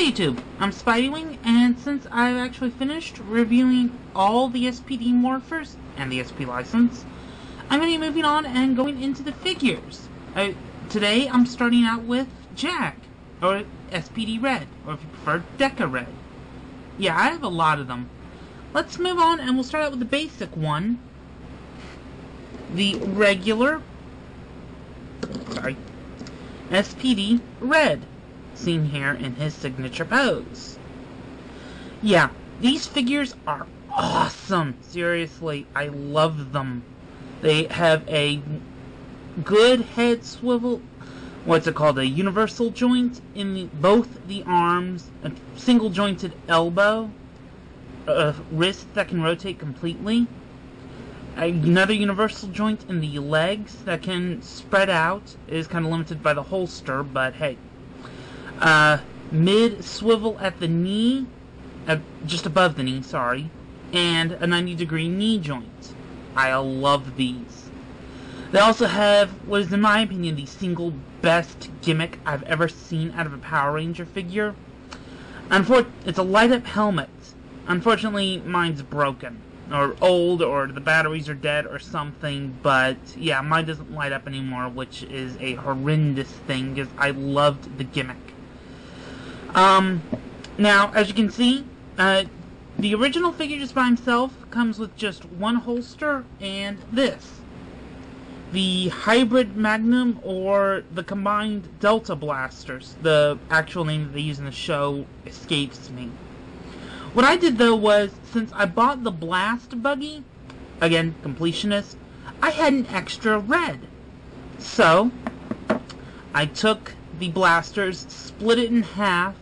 Hey YouTube, I'm Spidey, and since I've actually finished reviewing all the SPD morphers and the SP license, I'm going to be moving on and going into the figures. Today I'm starting out with Jack, or SPD Red, or if you prefer, Deca Red. Yeah, I have a lot of them. Let's move on and we'll start out with the basic one. The regular, SPD Red, seen here in his signature pose. Yeah, these figures are awesome. Seriously, I love them. They have a good head swivel, what's it called, a universal joint in both the arms, a single jointed elbow, a wrist that can rotate completely, another universal joint in the legs that can spread out. It is kind of limited by the holster, but hey. Mid swivel at the knee, just above the knee, sorry, and a 90-degree knee joint. I love these. They also have what is, in my opinion, the single best gimmick I've ever seen out of a Power Ranger figure. It's a light-up helmet. Unfortunately, mine's broken, or old, or the batteries are dead, or something, but yeah, mine doesn't light up anymore, which is a horrendous thing, because I loved the gimmick. Now, as you can see, the original figure just by himself comes with just one holster and this. The hybrid Magnum, or the combined Delta blasters, the actual name that they use in the show escapes me. What I did though was, since I bought the blast buggy, again, completionist, I had an extra red. So, I took the blasters, split it in half.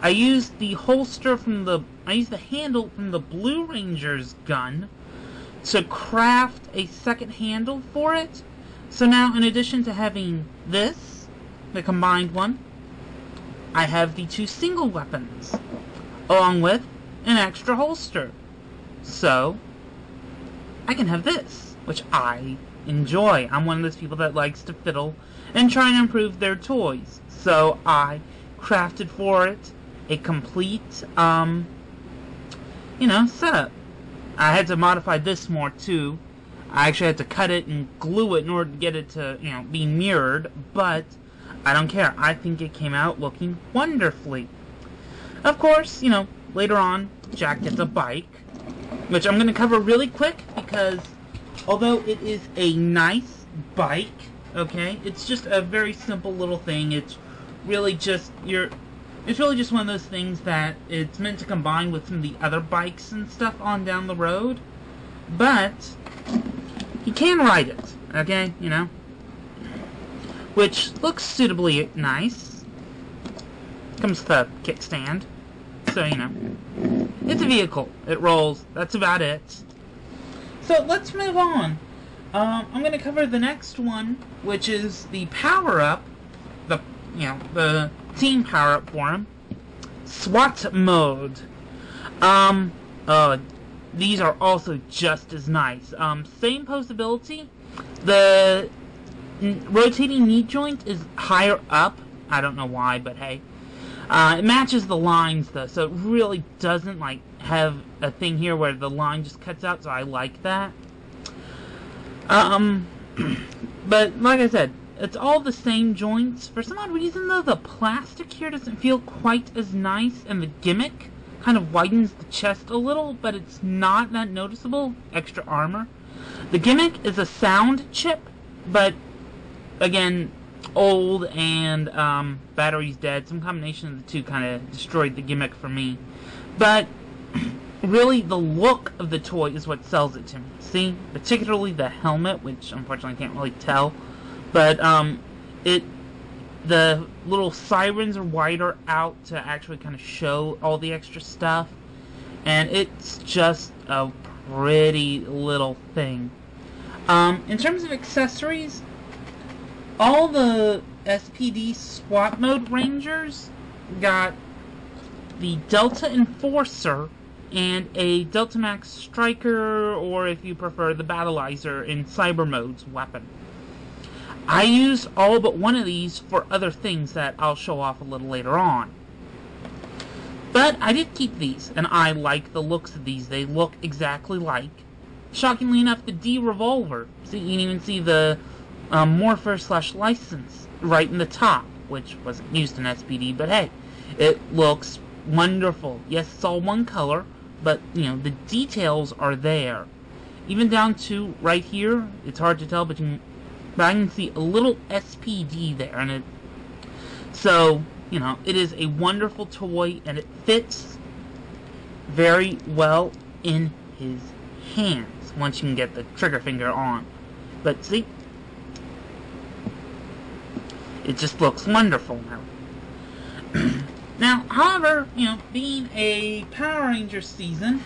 I used the holster from the handle from the Blue Ranger's gun to craft a second handle for it. So now, in addition to having this, the combined one, I have the two single weapons, along with an extra holster. So, I can have this, which I enjoy. I'm one of those people that likes to fiddle and try and improve their toys. So, I crafted for it a complete, setup. I had to modify this more, too. I actually had to cut it and glue it in order to get it to, be mirrored, but I don't care. I think it came out looking wonderfully. Of course, later on, Jack gets a bike, which I'm going to cover really quick, because although it is a nice bike, okay, it's just a very simple little thing. It's really just It's really just one of those things that it's meant to combine with some of the other bikes and stuff on down the road. But you can ride it, okay, which looks suitably nice. Comes with a kickstand. So, it's a vehicle. It rolls. That's about it. So, let's move on. I'm going to cover the next one, which is the power-up, the team power-up for him, SWAT Mode. These are also just as nice. Same posability. The rotating knee joint is higher up. I don't know why, but hey. It matches the lines, though, so it really doesn't, have a thing here where the line just cuts out, so I like that. But, like I said, it's all the same joints. For some odd reason, though, the plastic here doesn't feel quite as nice, and the gimmick kind of widens the chest a little, but it's not that noticeable. Extra armor. The gimmick is a sound chip, but, again, old and battery's dead. Some combination of the two kind of destroyed the gimmick for me. But, really, the look of the toy is what sells it to me. See? Particularly the helmet, which unfortunately I can't really tell. But, the little sirens are wider out to actually kind of show all the extra stuff. And it's just a pretty little thing. In terms of accessories, all the SPD SWAT Mode Rangers got the Delta Enforcer and a Delta Max Striker, or if you prefer, the Battlizer in Cyber Mode's weapon. I use all but one of these for other things that I'll show off a little later on. But I did keep these, and I like the looks of these. They look exactly like, shockingly enough, the D revolver. See, you can even see the Morpher/license right in the top, which wasn't used in SPD, but hey, it looks wonderful. Yes, it's all one color, but, you know, the details are there. Even down to right here, it's hard to tell, but I can see a little SPD there, and so, you know, it is a wonderful toy, and it fits very well in his hands once you can get the trigger finger on. But see, it just looks wonderful now. Now, however, you know, being a Power Rangers season,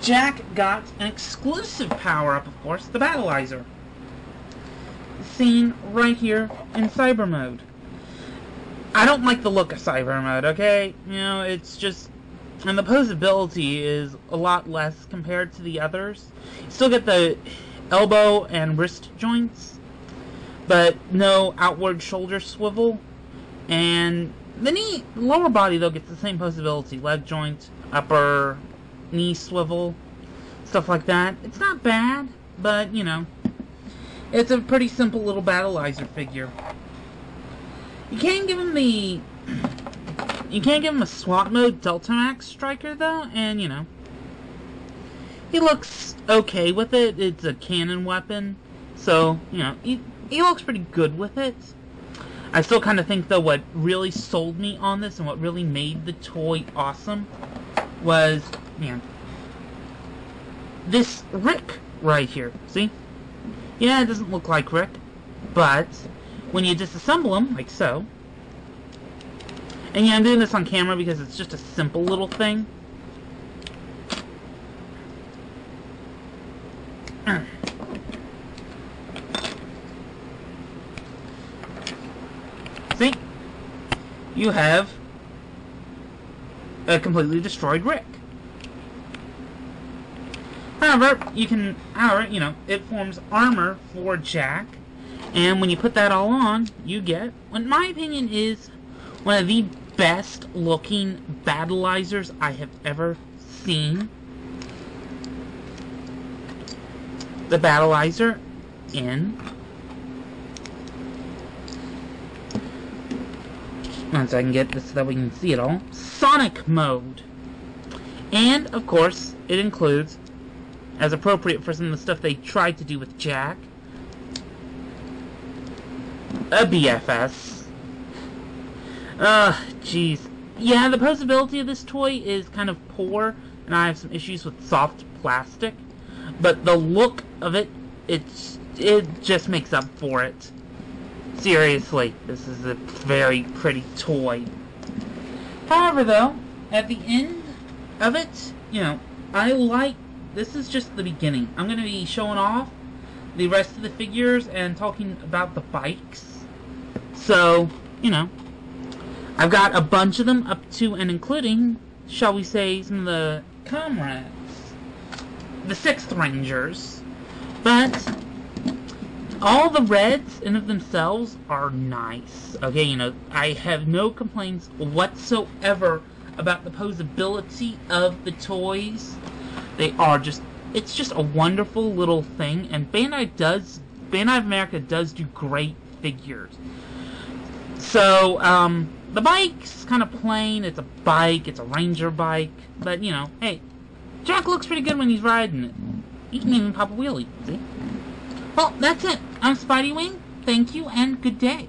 Jack got an exclusive power-up, of course, the Battlizer. Seen right here in Cyber Mode. I don't like the look of Cyber Mode, okay? You know, it's just... and the posability is a lot less compared to the others. You still get the elbow and wrist joints, but no outward shoulder swivel. And the lower body, though, gets the same posability. Leg joint, upper knee swivel, stuff like that. It's not bad, but, you know, it's a pretty simple little Battlizer figure. You can't give him a SWAT Mode Delta Max striker, though, and, you know, he looks okay with it. It's a cannon weapon, so, you know, he looks pretty good with it. I still kind of think, though, what really sold me on this and what really made the toy awesome was, you know, this Rick right here. See? Yeah, it doesn't look like Rick, but when you disassemble him, like so, and yeah, I'm doing this on camera because it's just a simple little thing. See? You have a completely destroyed Rick. However, you know, it forms armor for Jack, and when you put that all on, you get, what in my opinion is one of the best looking Battlizers I have ever seen. The Battlizer in, once I can get this so that we can see it all, Sonic Mode. And, of course, it includes, as appropriate for some of the stuff they tried to do with Jack, a BFS. Jeez. Yeah, the posability of this toy is kind of poor, and I have some issues with soft plastic, but the look of it, it just makes up for it. Seriously, this is a very pretty toy. However, though, at the end of it, you know, this is just the beginning. I'm going to be showing off the rest of the figures and talking about the bikes. So, you know, I've got a bunch of them up to and including, shall we say, some of the comrades, the 6th Rangers. But all the reds in of themselves are nice. Okay, you know, I have no complaints whatsoever about the posability of the toys. They are just, it's just a wonderful little thing, and Bandai of America does do great figures. So, the bike's kind of plain. It's a bike, it's a Ranger bike, but, you know, hey, Jack looks pretty good when he's riding it. He can even pop a wheelie, see? Well, that's it. I'm Spidey Wing. Thank you, and good day.